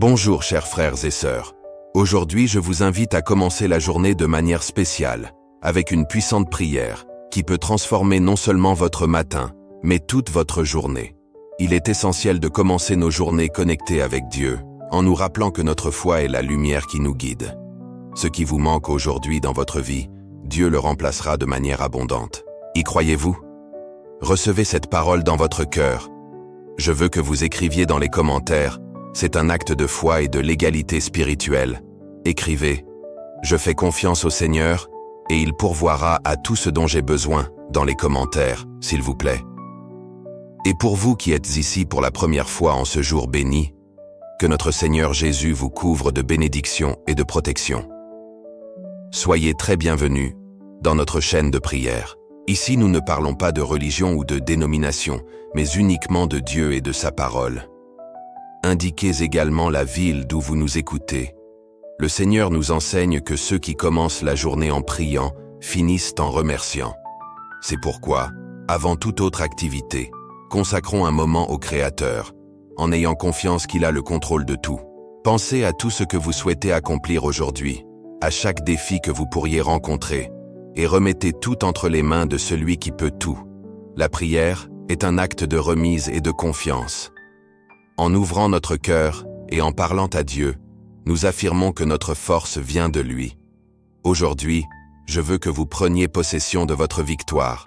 Bonjour chers frères et sœurs. Aujourd'hui je vous invite à commencer la journée de manière spéciale, avec une puissante prière, qui peut transformer non seulement votre matin, mais toute votre journée. Il est essentiel de commencer nos journées connectées avec Dieu, en nous rappelant que notre foi est la lumière qui nous guide. Ce qui vous manque aujourd'hui dans votre vie, Dieu le remplacera de manière abondante. Y croyez-vous? Recevez cette parole dans votre cœur. Je veux que vous écriviez dans les commentaires. C'est un acte de foi et de l'égalité spirituelle. Écrivez « Je fais confiance au Seigneur et il pourvoira à tout ce dont j'ai besoin » dans les commentaires, s'il vous plaît. Et pour vous qui êtes ici pour la première fois en ce jour béni, que notre Seigneur Jésus vous couvre de bénédictions et de protection. Soyez très bienvenus dans notre chaîne de prière. Ici, nous ne parlons pas de religion ou de dénomination, mais uniquement de Dieu et de sa parole. Indiquez également la ville d'où vous nous écoutez. Le Seigneur nous enseigne que ceux qui commencent la journée en priant finissent en remerciant. C'est pourquoi, avant toute autre activité, consacrons un moment au Créateur, en ayant confiance qu'il a le contrôle de tout. Pensez à tout ce que vous souhaitez accomplir aujourd'hui, à chaque défi que vous pourriez rencontrer, et remettez tout entre les mains de celui qui peut tout. La prière est un acte de remise et de confiance. En ouvrant notre cœur et en parlant à Dieu, nous affirmons que notre force vient de lui. Aujourd'hui, je veux que vous preniez possession de votre victoire.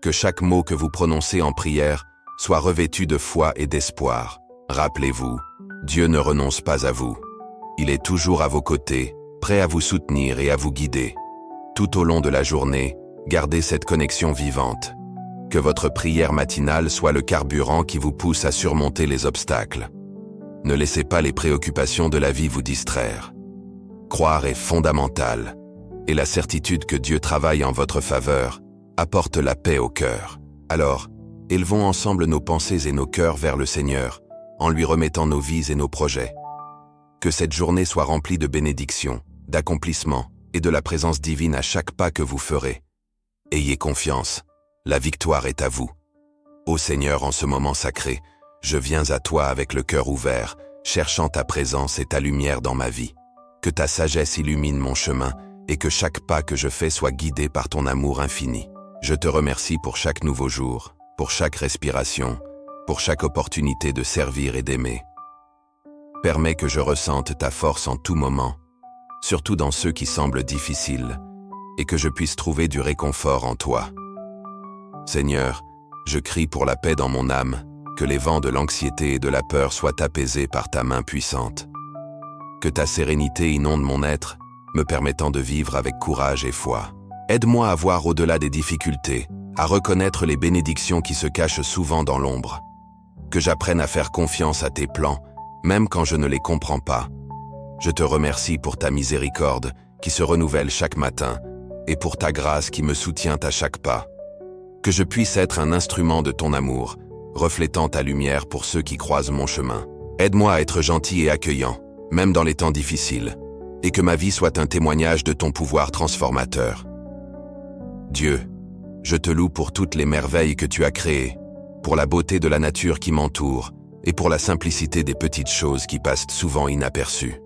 Que chaque mot que vous prononcez en prière soit revêtu de foi et d'espoir. Rappelez-vous, Dieu ne renonce pas à vous. Il est toujours à vos côtés, prêt à vous soutenir et à vous guider. Tout au long de la journée, gardez cette connexion vivante. Que votre prière matinale soit le carburant qui vous pousse à surmonter les obstacles. Ne laissez pas les préoccupations de la vie vous distraire. Croire est fondamental, et la certitude que Dieu travaille en votre faveur apporte la paix au cœur. Alors, élevons ensemble nos pensées et nos cœurs vers le Seigneur, en lui remettant nos vies et nos projets. Que cette journée soit remplie de bénédictions, d'accomplissements et de la présence divine à chaque pas que vous ferez. Ayez confiance. La victoire est à vous. Ô Seigneur, en ce moment sacré, je viens à toi avec le cœur ouvert, cherchant ta présence et ta lumière dans ma vie. Que ta sagesse illumine mon chemin et que chaque pas que je fais soit guidé par ton amour infini. Je te remercie pour chaque nouveau jour, pour chaque respiration, pour chaque opportunité de servir et d'aimer. Permets que je ressente ta force en tout moment, surtout dans ceux qui semblent difficiles, et que je puisse trouver du réconfort en toi. Seigneur, je crie pour la paix dans mon âme, que les vents de l'anxiété et de la peur soient apaisés par ta main puissante. Que ta sérénité inonde mon être, me permettant de vivre avec courage et foi. Aide-moi à voir au-delà des difficultés, à reconnaître les bénédictions qui se cachent souvent dans l'ombre. Que j'apprenne à faire confiance à tes plans, même quand je ne les comprends pas. Je te remercie pour ta miséricorde qui se renouvelle chaque matin, et pour ta grâce qui me soutient à chaque pas. Que je puisse être un instrument de ton amour, reflétant ta lumière pour ceux qui croisent mon chemin. Aide-moi à être gentil et accueillant, même dans les temps difficiles, et que ma vie soit un témoignage de ton pouvoir transformateur. Dieu, je te loue pour toutes les merveilles que tu as créées, pour la beauté de la nature qui m'entoure, et pour la simplicité des petites choses qui passent souvent inaperçues.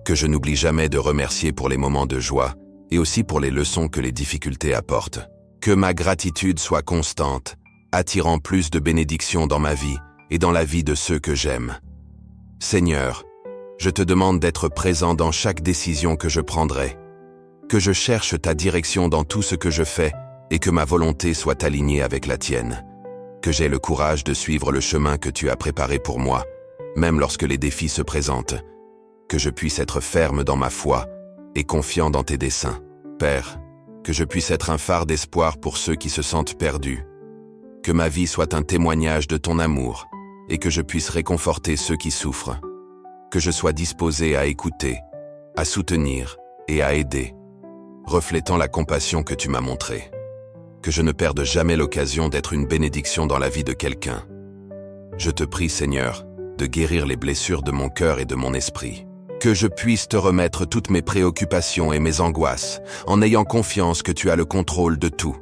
Que je n'oublie jamais de remercier pour les moments de joie, et aussi pour les leçons que les difficultés apportent. Que ma gratitude soit constante, attirant plus de bénédictions dans ma vie et dans la vie de ceux que j'aime. Seigneur, je te demande d'être présent dans chaque décision que je prendrai, que je cherche ta direction dans tout ce que je fais et que ma volonté soit alignée avec la tienne, que j'aie le courage de suivre le chemin que tu as préparé pour moi, même lorsque les défis se présentent, que je puisse être ferme dans ma foi et confiant dans tes desseins. Père, que je puisse être un phare d'espoir pour ceux qui se sentent perdus. Que ma vie soit un témoignage de ton amour et que je puisse réconforter ceux qui souffrent. Que je sois disposé à écouter, à soutenir et à aider, reflétant la compassion que tu m'as montrée. Que je ne perde jamais l'occasion d'être une bénédiction dans la vie de quelqu'un. Je te prie, Seigneur, de guérir les blessures de mon cœur et de mon esprit. Que je puisse te remettre toutes mes préoccupations et mes angoisses, en ayant confiance que tu as le contrôle de tout.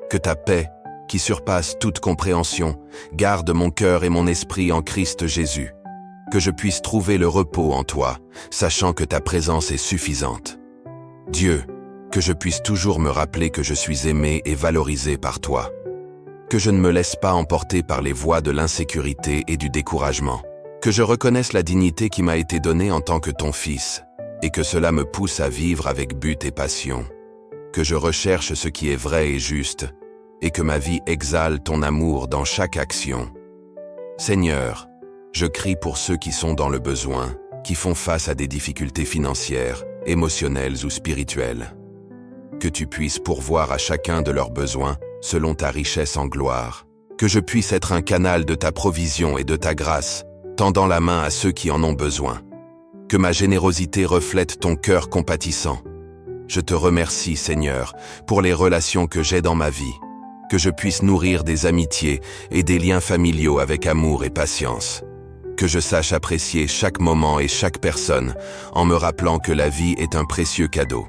Que ta paix, qui surpasse toute compréhension, garde mon cœur et mon esprit en Christ Jésus. que je puisse trouver le repos en toi, sachant que ta présence est suffisante. Dieu, que je puisse toujours me rappeler que je suis aimé et valorisé par toi. Que je ne me laisse pas emporter par les voies de l'insécurité et du découragement. Que je reconnaisse la dignité qui m'a été donnée en tant que ton fils, et que cela me pousse à vivre avec but et passion. Que je recherche ce qui est vrai et juste, et que ma vie exhale ton amour dans chaque action. Seigneur, je crie pour ceux qui sont dans le besoin, qui font face à des difficultés financières, émotionnelles ou spirituelles. Que tu puisses pourvoir à chacun de leurs besoins selon ta richesse en gloire. Que je puisse être un canal de ta provision et de ta grâce, tendant la main à ceux qui en ont besoin. Que ma générosité reflète ton cœur compatissant. Je te remercie, Seigneur, pour les relations que j'ai dans ma vie. Que je puisse nourrir des amitiés et des liens familiaux avec amour et patience. Que je sache apprécier chaque moment et chaque personne en me rappelant que la vie est un précieux cadeau.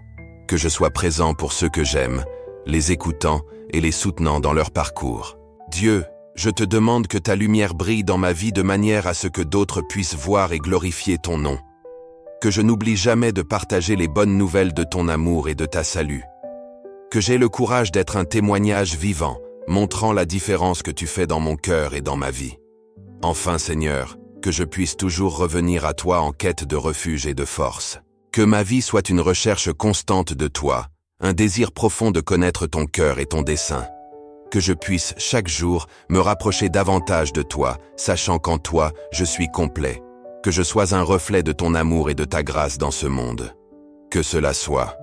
Que je sois présent pour ceux que j'aime, les écoutant et les soutenant dans leur parcours. Dieu, je te demande que ta lumière brille dans ma vie de manière à ce que d'autres puissent voir et glorifier ton nom. Que je n'oublie jamais de partager les bonnes nouvelles de ton amour et de ta salut. Que j'aie le courage d'être un témoignage vivant, montrant la différence que tu fais dans mon cœur et dans ma vie. Enfin, Seigneur, que je puisse toujours revenir à toi en quête de refuge et de force. Que ma vie soit une recherche constante de toi, un désir profond de connaître ton cœur et ton dessein. Que je puisse chaque jour me rapprocher davantage de toi, sachant qu'en toi, je suis complet. Que je sois un reflet de ton amour et de ta grâce dans ce monde. Que cela soit.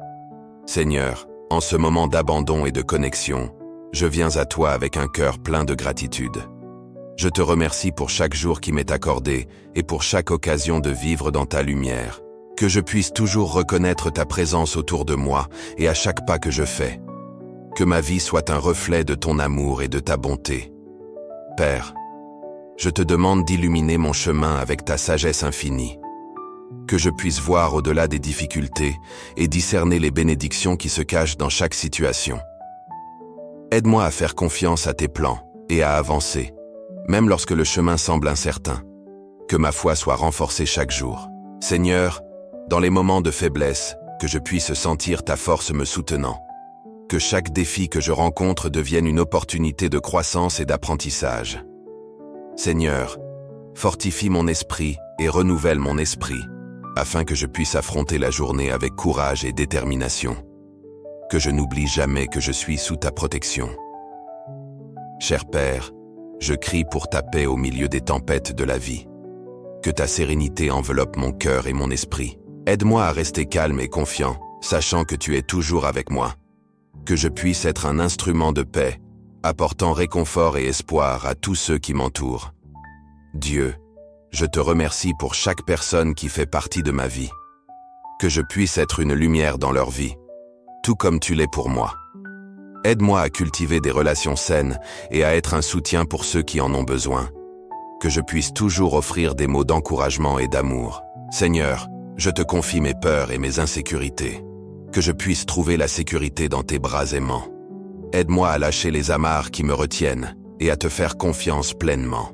Seigneur, en ce moment d'abandon et de connexion, je viens à toi avec un cœur plein de gratitude. Je te remercie pour chaque jour qui m'est accordé et pour chaque occasion de vivre dans ta lumière. Que je puisse toujours reconnaître ta présence autour de moi et à chaque pas que je fais. Que ma vie soit un reflet de ton amour et de ta bonté. Père, je te demande d'illuminer mon chemin avec ta sagesse infinie. Que je puisse voir au-delà des difficultés et discerner les bénédictions qui se cachent dans chaque situation. Aide-moi à faire confiance à tes plans et à avancer, même lorsque le chemin semble incertain. Que ma foi soit renforcée chaque jour. Seigneur, dans les moments de faiblesse, que je puisse sentir ta force me soutenant. Que chaque défi que je rencontre devienne une opportunité de croissance et d'apprentissage. Seigneur, fortifie mon esprit et renouvelle mon esprit, afin que je puisse affronter la journée avec courage et détermination. Que je n'oublie jamais que je suis sous ta protection. Cher Père, je crie pour ta paix au milieu des tempêtes de la vie. Que ta sérénité enveloppe mon cœur et mon esprit. Aide-moi à rester calme et confiant, sachant que tu es toujours avec moi. Que je puisse être un instrument de paix, apportant réconfort et espoir à tous ceux qui m'entourent. Dieu, je te remercie pour chaque personne qui fait partie de ma vie. Que je puisse être une lumière dans leur vie, tout comme tu l'es pour moi. Aide-moi à cultiver des relations saines et à être un soutien pour ceux qui en ont besoin. Que je puisse toujours offrir des mots d'encouragement et d'amour. Seigneur, je te confie mes peurs et mes insécurités. Que je puisse trouver la sécurité dans tes bras aimants. Aide-moi à lâcher les amarres qui me retiennent et à te faire confiance pleinement.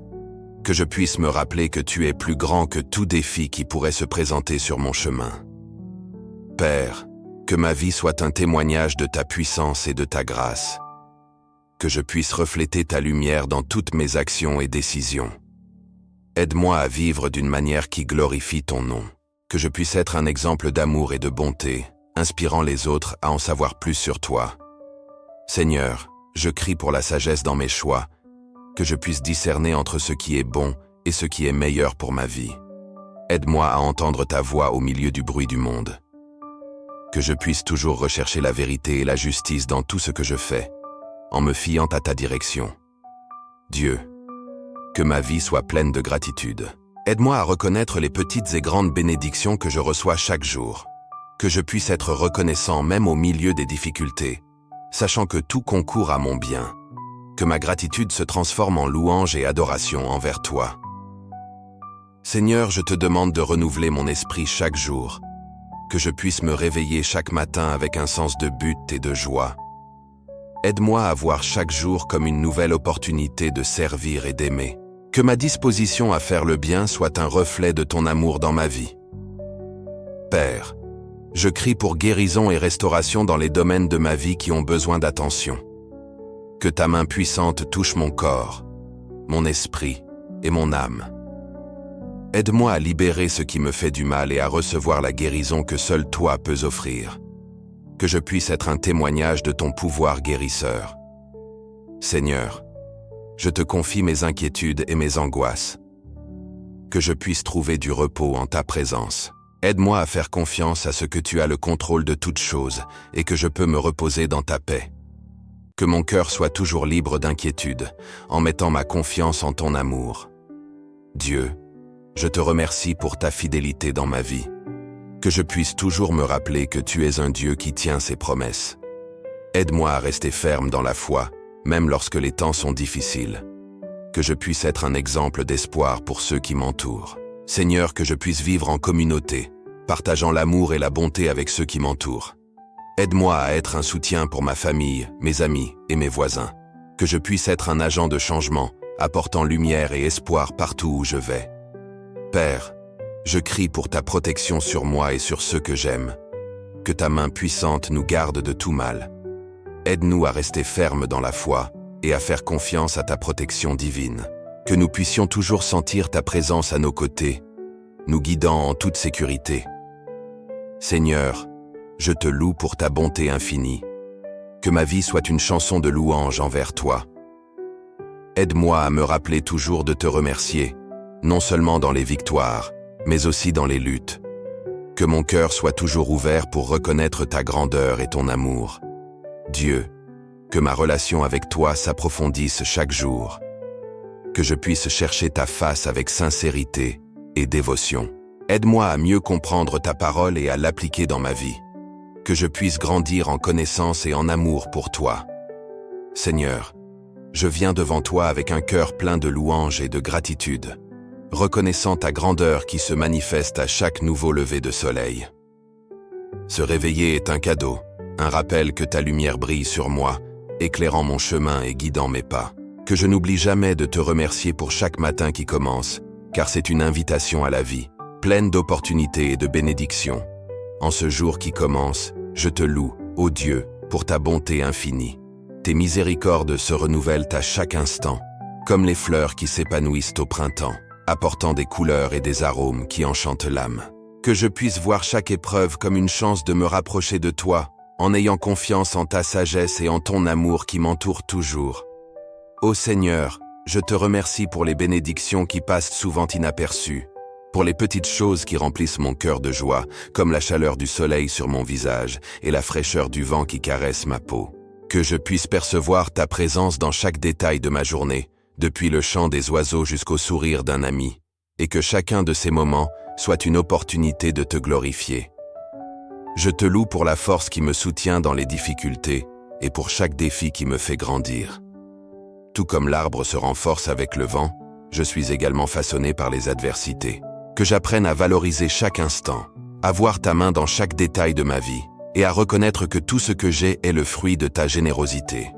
Que je puisse me rappeler que tu es plus grand que tout défi qui pourrait se présenter sur mon chemin. Père, que ma vie soit un témoignage de ta puissance et de ta grâce. Que je puisse refléter ta lumière dans toutes mes actions et décisions. Aide-moi à vivre d'une manière qui glorifie ton nom. Que je puisse être un exemple d'amour et de bonté, inspirant les autres à en savoir plus sur toi. Seigneur, je crie pour la sagesse dans mes choix, que je puisse discerner entre ce qui est bon et ce qui est meilleur pour ma vie. Aide-moi à entendre ta voix au milieu du bruit du monde. Que je puisse toujours rechercher la vérité et la justice dans tout ce que je fais, en me fiant à ta direction. Dieu, que ma vie soit pleine de gratitude. Aide-moi à reconnaître les petites et grandes bénédictions que je reçois chaque jour. Que je puisse être reconnaissant même au milieu des difficultés, sachant que tout concourt à mon bien. Que ma gratitude se transforme en louange et adoration envers toi. Seigneur, je te demande de renouveler mon esprit chaque jour, que je puisse me réveiller chaque matin avec un sens de but et de joie. Aide-moi à voir chaque jour comme une nouvelle opportunité de servir et d'aimer. Que ma disposition à faire le bien soit un reflet de ton amour dans ma vie. Père, je crie pour guérison et restauration dans les domaines de ma vie qui ont besoin d'attention. Que ta main puissante touche mon corps, mon esprit et mon âme. Aide-moi à libérer ce qui me fait du mal et à recevoir la guérison que seul toi peux offrir. Que je puisse être un témoignage de ton pouvoir guérisseur. Seigneur, je te confie mes inquiétudes et mes angoisses. Que je puisse trouver du repos en ta présence. Aide-moi à faire confiance à ce que tu as le contrôle de toutes choses et que je peux me reposer dans ta paix. Que mon cœur soit toujours libre d'inquiétude, en mettant ma confiance en ton amour. Dieu, je te remercie pour ta fidélité dans ma vie. Que je puisse toujours me rappeler que tu es un Dieu qui tient ses promesses. Aide-moi à rester ferme dans la foi, même lorsque les temps sont difficiles. Que je puisse être un exemple d'espoir pour ceux qui m'entourent. Seigneur, que je puisse vivre en communauté, partageant l'amour et la bonté avec ceux qui m'entourent. Aide-moi à être un soutien pour ma famille, mes amis et mes voisins. Que je puisse être un agent de changement, apportant lumière et espoir partout où je vais. Père, je crie pour ta protection sur moi et sur ceux que j'aime. Que ta main puissante nous garde de tout mal. Aide-nous à rester fermes dans la foi et à faire confiance à ta protection divine. Que nous puissions toujours sentir ta présence à nos côtés, nous guidant en toute sécurité. Seigneur, je te loue pour ta bonté infinie. Que ma vie soit une chanson de louange envers toi. Aide-moi à me rappeler toujours de te remercier, non seulement dans les victoires, mais aussi dans les luttes. Que mon cœur soit toujours ouvert pour reconnaître ta grandeur et ton amour. Dieu, que ma relation avec toi s'approfondisse chaque jour. Que je puisse chercher ta face avec sincérité et dévotion. Aide-moi à mieux comprendre ta parole et à l'appliquer dans ma vie. Que je puisse grandir en connaissance et en amour pour toi. Seigneur, je viens devant toi avec un cœur plein de louange et de gratitude, reconnaissant ta grandeur qui se manifeste à chaque nouveau lever de soleil. Se réveiller est un cadeau, un rappel que ta lumière brille sur moi, éclairant mon chemin et guidant mes pas. Que je n'oublie jamais de te remercier pour chaque matin qui commence, car c'est une invitation à la vie, pleine d'opportunités et de bénédictions. En ce jour qui commence, je te loue, ô Dieu, pour ta bonté infinie. Tes miséricordes se renouvellent à chaque instant, comme les fleurs qui s'épanouissent au printemps, apportant des couleurs et des arômes qui enchantent l'âme. Que je puisse voir chaque épreuve comme une chance de me rapprocher de toi, en ayant confiance en ta sagesse et en ton amour qui m'entoure toujours. Ô Seigneur, je te remercie pour les bénédictions qui passent souvent inaperçues, pour les petites choses qui remplissent mon cœur de joie, comme la chaleur du soleil sur mon visage et la fraîcheur du vent qui caresse ma peau. Que je puisse percevoir ta présence dans chaque détail de ma journée, depuis le chant des oiseaux jusqu'au sourire d'un ami, et que chacun de ces moments soit une opportunité de te glorifier. Je te loue pour la force qui me soutient dans les difficultés et pour chaque défi qui me fait grandir. Tout comme l'arbre se renforce avec le vent, je suis également façonné par les adversités. Que j'apprenne à valoriser chaque instant, à voir ta main dans chaque détail de ma vie, et à reconnaître que tout ce que j'ai est le fruit de ta générosité.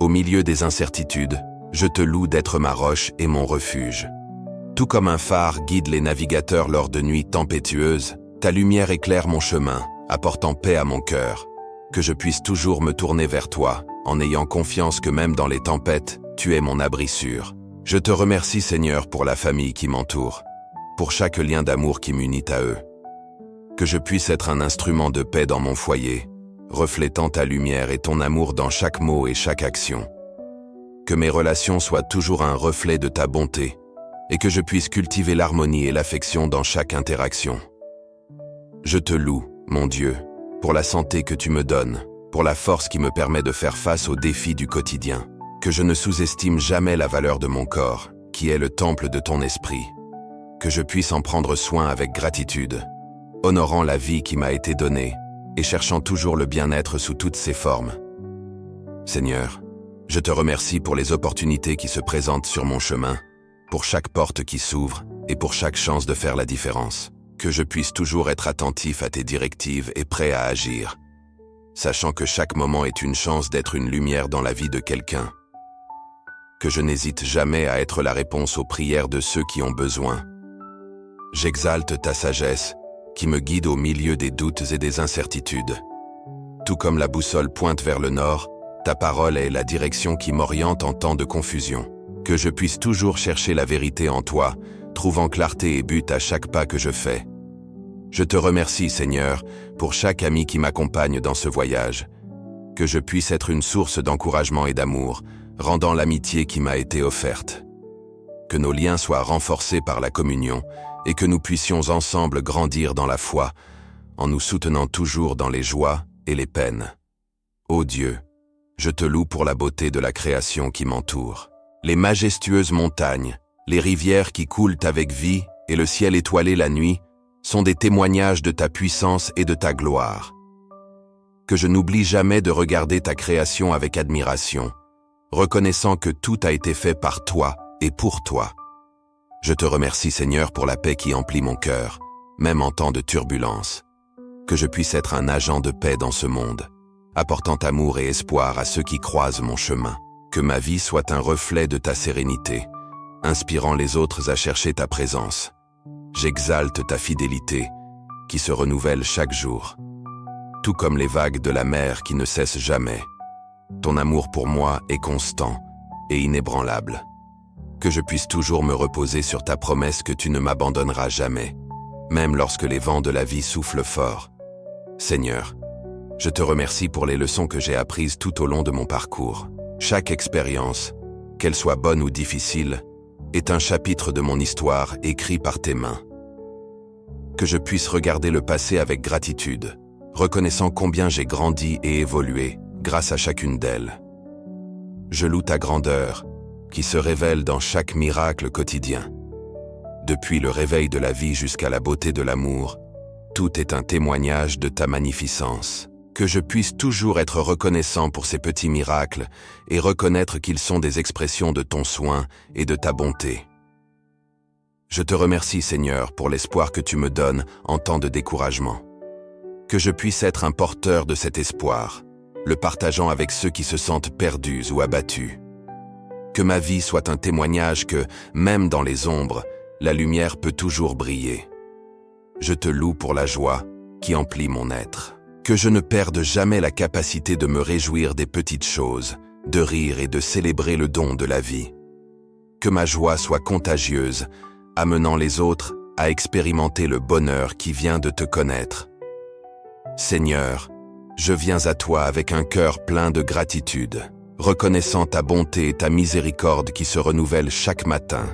Au milieu des incertitudes, je te loue d'être ma roche et mon refuge. Tout comme un phare guide les navigateurs lors de nuits tempétueuses, ta lumière éclaire mon chemin, apportant paix à mon cœur. Que je puisse toujours me tourner vers toi, en ayant confiance que même dans les tempêtes, tu es mon abri sûr. Je te remercie Seigneur pour la famille qui m'entoure, pour chaque lien d'amour qui m'unit à eux. Que je puisse être un instrument de paix dans mon foyer, reflétant ta lumière et ton amour dans chaque mot et chaque action. Que mes relations soient toujours un reflet de ta bonté, et que je puisse cultiver l'harmonie et l'affection dans chaque interaction. Je te loue, mon Dieu, pour la santé que tu me donnes, pour la force qui me permet de faire face aux défis du quotidien. Que je ne sous-estime jamais la valeur de mon corps, qui est le temple de ton esprit. Que je puisse en prendre soin avec gratitude, honorant la vie qui m'a été donnée et cherchant toujours le bien-être sous toutes ses formes. Seigneur, je te remercie pour les opportunités qui se présentent sur mon chemin, pour chaque porte qui s'ouvre et pour chaque chance de faire la différence. Que je puisse toujours être attentif à tes directives et prêt à agir, sachant que chaque moment est une chance d'être une lumière dans la vie de quelqu'un. que je n'hésite jamais à être la réponse aux prières de ceux qui ont besoin. J'exalte ta sagesse, qui me guide au milieu des doutes et des incertitudes. Tout comme la boussole pointe vers le nord, ta parole est la direction qui m'oriente en temps de confusion. Que je puisse toujours chercher la vérité en toi, trouvant clarté et but à chaque pas que je fais. Je te remercie, Seigneur, pour chaque ami qui m'accompagne dans ce voyage. Que je puisse être une source d'encouragement et d'amour, rendant l'amitié qui m'a été offerte. Que nos liens soient renforcés par la communion et que nous puissions ensemble grandir dans la foi, en nous soutenant toujours dans les joies et les peines. Ô Dieu, je te loue pour la beauté de la création qui m'entoure. Les majestueuses montagnes, les rivières qui coulent avec vie et le ciel étoilé la nuit sont des témoignages de ta puissance et de ta gloire. Que je n'oublie jamais de regarder ta création avec admiration, reconnaissant que tout a été fait par toi et pour toi. Je te remercie, Seigneur, pour la paix qui emplit mon cœur, même en temps de turbulence. Que je puisse être un agent de paix dans ce monde, apportant amour et espoir à ceux qui croisent mon chemin. Que ma vie soit un reflet de ta sérénité, inspirant les autres à chercher ta présence. J'exalte ta fidélité, qui se renouvelle chaque jour. Tout comme les vagues de la mer qui ne cessent jamais. Ton amour pour moi est constant et inébranlable. Que je puisse toujours me reposer sur ta promesse que tu ne m'abandonneras jamais, même lorsque les vents de la vie soufflent fort. Seigneur, je te remercie pour les leçons que j'ai apprises tout au long de mon parcours. Chaque expérience, qu'elle soit bonne ou difficile, est un chapitre de mon histoire écrit par tes mains. Que je puisse regarder le passé avec gratitude, reconnaissant combien j'ai grandi et évolué grâce à chacune d'elles. Je loue ta grandeur, qui se révèle dans chaque miracle quotidien. Depuis le réveil de la vie jusqu'à la beauté de l'amour, tout est un témoignage de ta magnificence. Que je puisse toujours être reconnaissant pour ces petits miracles et reconnaître qu'ils sont des expressions de ton soin et de ta bonté. Je te remercie, Seigneur, pour l'espoir que tu me donnes en temps de découragement. Que je puisse être un porteur de cet espoir, le partageant avec ceux qui se sentent perdus ou abattus. Que ma vie soit un témoignage que, même dans les ombres, la lumière peut toujours briller. Je te loue pour la joie qui emplit mon être. Que je ne perde jamais la capacité de me réjouir des petites choses, de rire et de célébrer le don de la vie. Que ma joie soit contagieuse, amenant les autres à expérimenter le bonheur qui vient de te connaître. Seigneur, je viens à toi avec un cœur plein de gratitude, reconnaissant ta bonté et ta miséricorde qui se renouvellent chaque matin.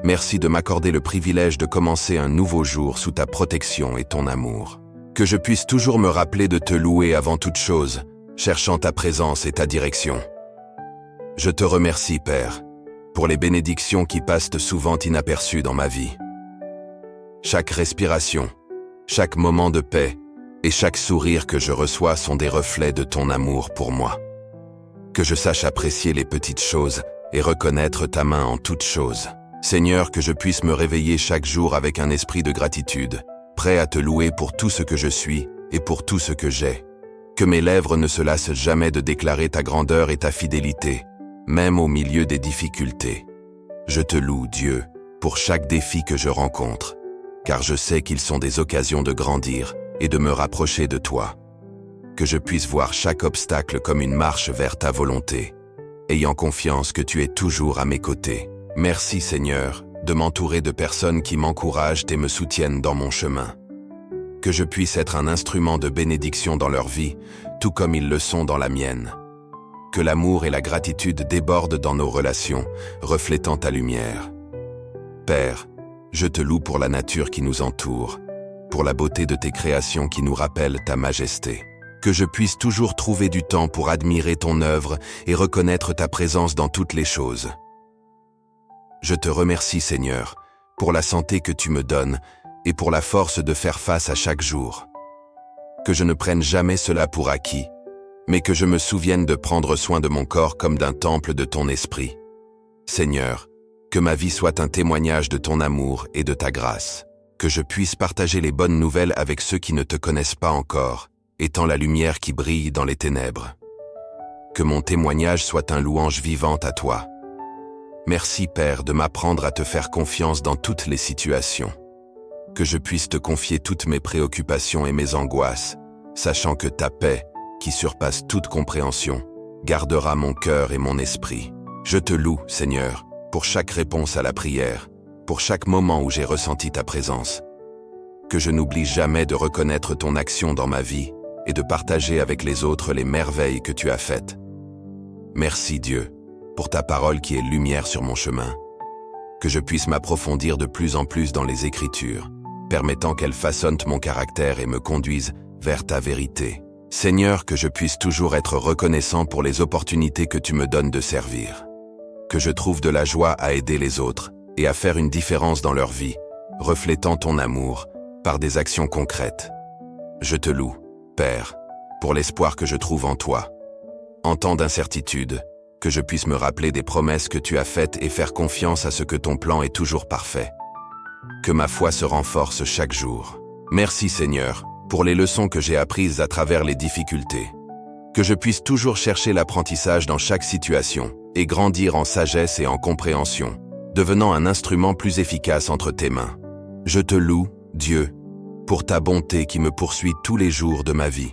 Merci de m'accorder le privilège de commencer un nouveau jour sous ta protection et ton amour. Que je puisse toujours me rappeler de te louer avant toute chose, cherchant ta présence et ta direction. Je te remercie, Père, pour les bénédictions qui passent souvent inaperçues dans ma vie. Chaque respiration, chaque moment de paix et chaque sourire que je reçois sont des reflets de ton amour pour moi. Que je sache apprécier les petites choses et reconnaître ta main en toutes choses. Seigneur, que je puisse me réveiller chaque jour avec un esprit de gratitude, prêt à te louer pour tout ce que je suis et pour tout ce que j'ai. Que mes lèvres ne se lassent jamais de déclarer ta grandeur et ta fidélité, même au milieu des difficultés. Je te loue, Dieu, pour chaque défi que je rencontre, car je sais qu'ils sont des occasions de grandir et de me rapprocher de toi. Que je puisse voir chaque obstacle comme une marche vers ta volonté, ayant confiance que tu es toujours à mes côtés. Merci, Seigneur, de m'entourer de personnes qui m'encouragent et me soutiennent dans mon chemin. Que je puisse être un instrument de bénédiction dans leur vie, tout comme ils le sont dans la mienne. Que l'amour et la gratitude débordent dans nos relations, reflétant ta lumière. Père, je te loue pour la nature qui nous entoure, pour la beauté de tes créations qui nous rappellent ta majesté. Que je puisse toujours trouver du temps pour admirer ton œuvre et reconnaître ta présence dans toutes les choses. Je te remercie, Seigneur, pour la santé que tu me donnes et pour la force de faire face à chaque jour. Que je ne prenne jamais cela pour acquis, mais que je me souvienne de prendre soin de mon corps comme d'un temple de ton esprit. Seigneur, que ma vie soit un témoignage de ton amour et de ta grâce. Que je puisse partager les bonnes nouvelles avec ceux qui ne te connaissent pas encore, étant la lumière qui brille dans les ténèbres. Que mon témoignage soit un louange vivante à toi, Merci Père de m'apprendre à te faire confiance dans toutes les situations. Que je puisse te confier toutes mes préoccupations et mes angoisses, sachant que ta paix, qui surpasse toute compréhension, gardera mon cœur et mon esprit. Je te loue, Seigneur, pour chaque réponse à la prière, pour chaque moment où j'ai ressenti ta présence. Que je n'oublie jamais de reconnaître ton action dans ma vie et de partager avec les autres les merveilles que tu as faites. Merci Dieu, pour ta parole qui est lumière sur mon chemin. Que je puisse m'approfondir de plus en plus dans les Écritures, permettant qu'elles façonnent mon caractère et me conduisent vers ta vérité. Seigneur, que je puisse toujours être reconnaissant pour les opportunités que tu me donnes de servir. Que je trouve de la joie à aider les autres et à faire une différence dans leur vie, reflétant ton amour par des actions concrètes. Je te loue, Père, pour l'espoir que je trouve en toi. En temps d'incertitude, que je puisse me rappeler des promesses que tu as faites et faire confiance à ce que ton plan est toujours parfait. Que ma foi se renforce chaque jour. Merci Seigneur, pour les leçons que j'ai apprises à travers les difficultés. Que je puisse toujours chercher l'apprentissage dans chaque situation et grandir en sagesse et en compréhension, devenant un instrument plus efficace entre tes mains. Je te loue, Dieu, pour ta bonté qui me poursuit tous les jours de ma vie.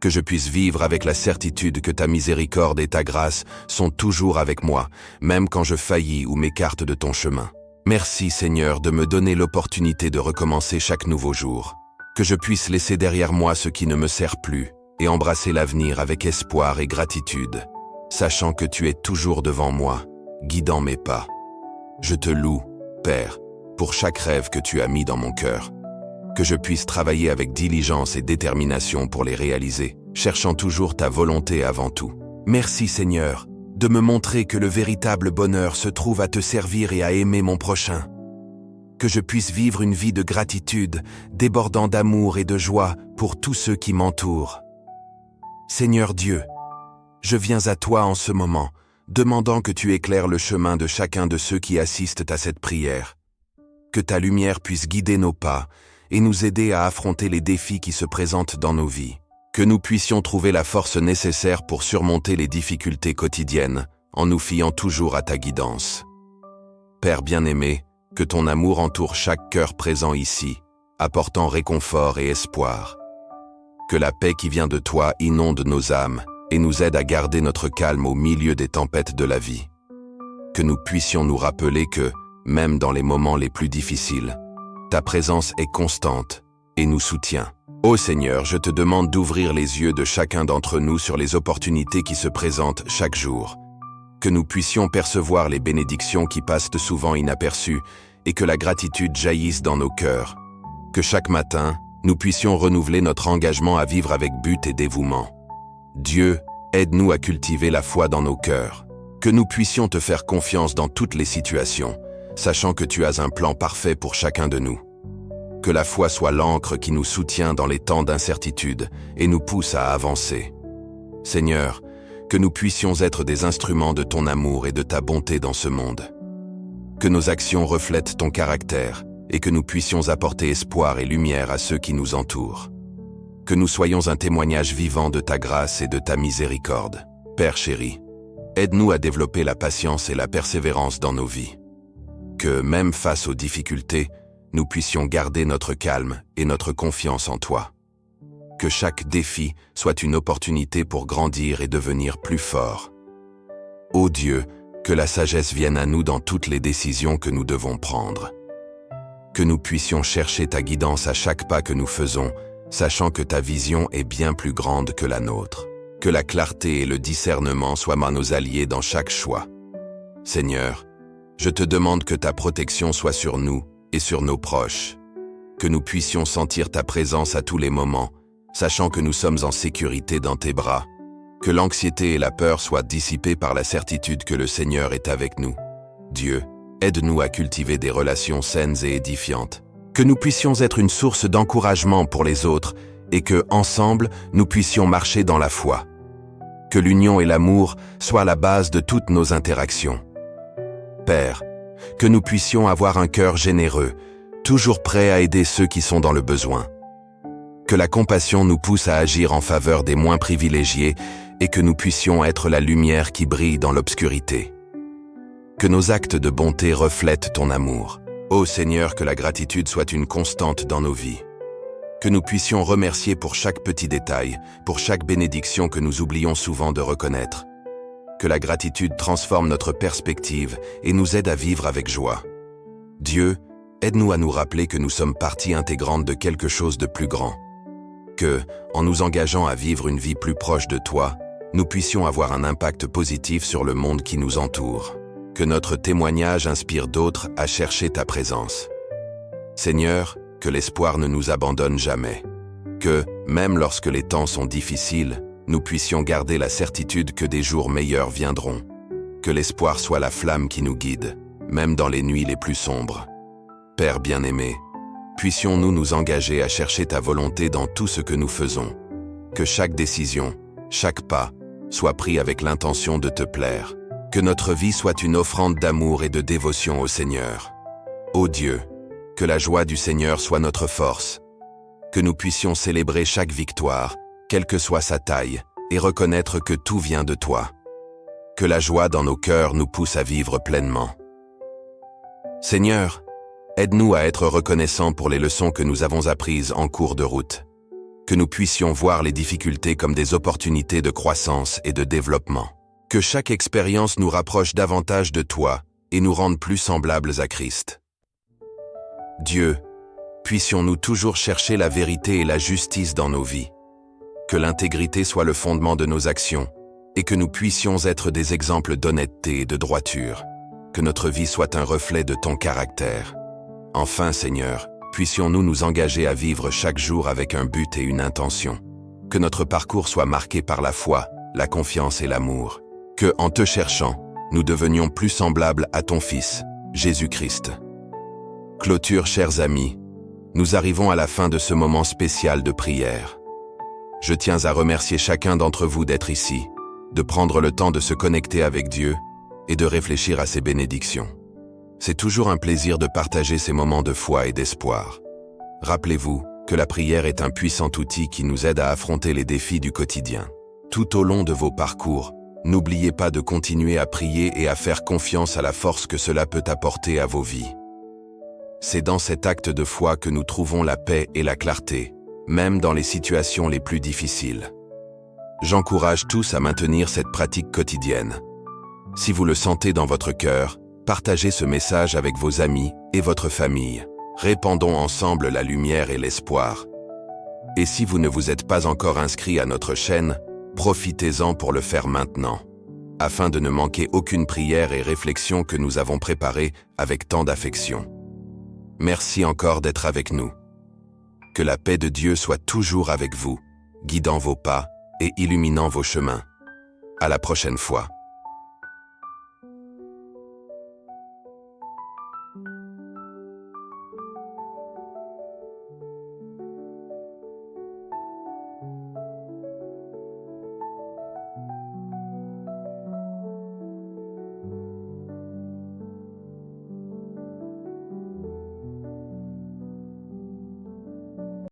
Que je puisse vivre avec la certitude que ta miséricorde et ta grâce sont toujours avec moi, même quand je faillis ou m'écarte de ton chemin. Merci Seigneur de me donner l'opportunité de recommencer chaque nouveau jour. Que je puisse laisser derrière moi ce qui ne me sert plus et embrasser l'avenir avec espoir et gratitude, sachant que tu es toujours devant moi, guidant mes pas. Je te loue, Père, pour chaque rêve que tu as mis dans mon cœur. Que je puisse travailler avec diligence et détermination pour les réaliser, cherchant toujours ta volonté avant tout. Merci Seigneur, de me montrer que le véritable bonheur se trouve à te servir et à aimer mon prochain. Que je puisse vivre une vie de gratitude, débordant d'amour et de joie pour tous ceux qui m'entourent. Seigneur Dieu, je viens à toi en ce moment, demandant que tu éclaires le chemin de chacun de ceux qui assistent à cette prière. Que ta lumière puisse guider nos pas et nous aider à affronter les défis qui se présentent dans nos vies. Que nous puissions trouver la force nécessaire pour surmonter les difficultés quotidiennes en nous fiant toujours à ta guidance. Père bien-aimé, que ton amour entoure chaque cœur présent ici, apportant réconfort et espoir. Que la paix qui vient de toi inonde nos âmes et nous aide à garder notre calme au milieu des tempêtes de la vie. Que nous puissions nous rappeler que, même dans les moments les plus difficiles, ta présence est constante et nous soutient. Ô Seigneur, je te demande d'ouvrir les yeux de chacun d'entre nous sur les opportunités qui se présentent chaque jour. Que nous puissions percevoir les bénédictions qui passent souvent inaperçues et que la gratitude jaillisse dans nos cœurs. Que chaque matin, nous puissions renouveler notre engagement à vivre avec but et dévouement. Dieu, aide-nous à cultiver la foi dans nos cœurs. Que nous puissions te faire confiance dans toutes les situations, sachant que tu as un plan parfait pour chacun de nous. Que la foi soit l'encre qui nous soutient dans les temps d'incertitude et nous pousse à avancer. Seigneur, que nous puissions être des instruments de ton amour et de ta bonté dans ce monde. Que nos actions reflètent ton caractère et que nous puissions apporter espoir et lumière à ceux qui nous entourent. Que nous soyons un témoignage vivant de ta grâce et de ta miséricorde. Père chéri, aide-nous à développer la patience et la persévérance dans nos vies. Que, même face aux difficultés, nous puissions garder notre calme et notre confiance en toi. Que chaque défi soit une opportunité pour grandir et devenir plus fort. Ô Dieu, que la sagesse vienne à nous dans toutes les décisions que nous devons prendre. Que nous puissions chercher ta guidance à chaque pas que nous faisons, sachant que ta vision est bien plus grande que la nôtre. Que la clarté et le discernement soient nos alliés dans chaque choix. Seigneur, je te demande que ta protection soit sur nous et sur nos proches. Que nous puissions sentir ta présence à tous les moments, sachant que nous sommes en sécurité dans tes bras. Que l'anxiété et la peur soient dissipées par la certitude que le Seigneur est avec nous. Dieu, aide-nous à cultiver des relations saines et édifiantes. Que nous puissions être une source d'encouragement pour les autres et que, ensemble, nous puissions marcher dans la foi. Que l'union et l'amour soient la base de toutes nos interactions. Père, que nous puissions avoir un cœur généreux, toujours prêt à aider ceux qui sont dans le besoin. Que la compassion nous pousse à agir en faveur des moins privilégiés et que nous puissions être la lumière qui brille dans l'obscurité. Que nos actes de bonté reflètent ton amour. Ô Seigneur, que la gratitude soit une constante dans nos vies. Que nous puissions remercier pour chaque petit détail, pour chaque bénédiction que nous oublions souvent de reconnaître. Que la gratitude transforme notre perspective et nous aide à vivre avec joie. Dieu, aide-nous à nous rappeler que nous sommes partie intégrante de quelque chose de plus grand. Que, en nous engageant à vivre une vie plus proche de toi, nous puissions avoir un impact positif sur le monde qui nous entoure. Que notre témoignage inspire d'autres à chercher ta présence. Seigneur, que l'espoir ne nous abandonne jamais. Que, même lorsque les temps sont difficiles, nous puissions garder la certitude que des jours meilleurs viendront. Que l'espoir soit la flamme qui nous guide, même dans les nuits les plus sombres. Père bien-aimé, puissions-nous nous engager à chercher ta volonté dans tout ce que nous faisons. Que chaque décision, chaque pas, soit pris avec l'intention de te plaire. Que notre vie soit une offrande d'amour et de dévotion au Seigneur. Ô Dieu, que la joie du Seigneur soit notre force. Que nous puissions célébrer chaque victoire, quelle que soit sa taille, et reconnaître que tout vient de toi. Que la joie dans nos cœurs nous pousse à vivre pleinement. Seigneur, aide-nous à être reconnaissants pour les leçons que nous avons apprises en cours de route. Que nous puissions voir les difficultés comme des opportunités de croissance et de développement. Que chaque expérience nous rapproche davantage de toi et nous rende plus semblables à Christ. Dieu, puissions-nous toujours chercher la vérité et la justice dans nos vies. Que l'intégrité soit le fondement de nos actions et que nous puissions être des exemples d'honnêteté et de droiture. Que notre vie soit un reflet de ton caractère. Enfin, Seigneur, puissions-nous nous engager à vivre chaque jour avec un but et une intention. Que notre parcours soit marqué par la foi, la confiance et l'amour. Que, en te cherchant, nous devenions plus semblables à ton Fils, Jésus-Christ. Clôture, chers amis, nous arrivons à la fin de ce moment spécial de prière. Je tiens à remercier chacun d'entre vous d'être ici, de prendre le temps de se connecter avec Dieu et de réfléchir à ses bénédictions. C'est toujours un plaisir de partager ces moments de foi et d'espoir. Rappelez-vous que la prière est un puissant outil qui nous aide à affronter les défis du quotidien. Tout au long de vos parcours, n'oubliez pas de continuer à prier et à faire confiance à la force que cela peut apporter à vos vies. C'est dans cet acte de foi que nous trouvons la paix et la clarté, même dans les situations les plus difficiles. J'encourage tous à maintenir cette pratique quotidienne. Si vous le sentez dans votre cœur, partagez ce message avec vos amis et votre famille. Répandons ensemble la lumière et l'espoir. Et si vous ne vous êtes pas encore inscrit à notre chaîne, profitez-en pour le faire maintenant, afin de ne manquer aucune prière et réflexion que nous avons préparée avec tant d'affection. Merci encore d'être avec nous. Que la paix de Dieu soit toujours avec vous, guidant vos pas et illuminant vos chemins. À la prochaine fois.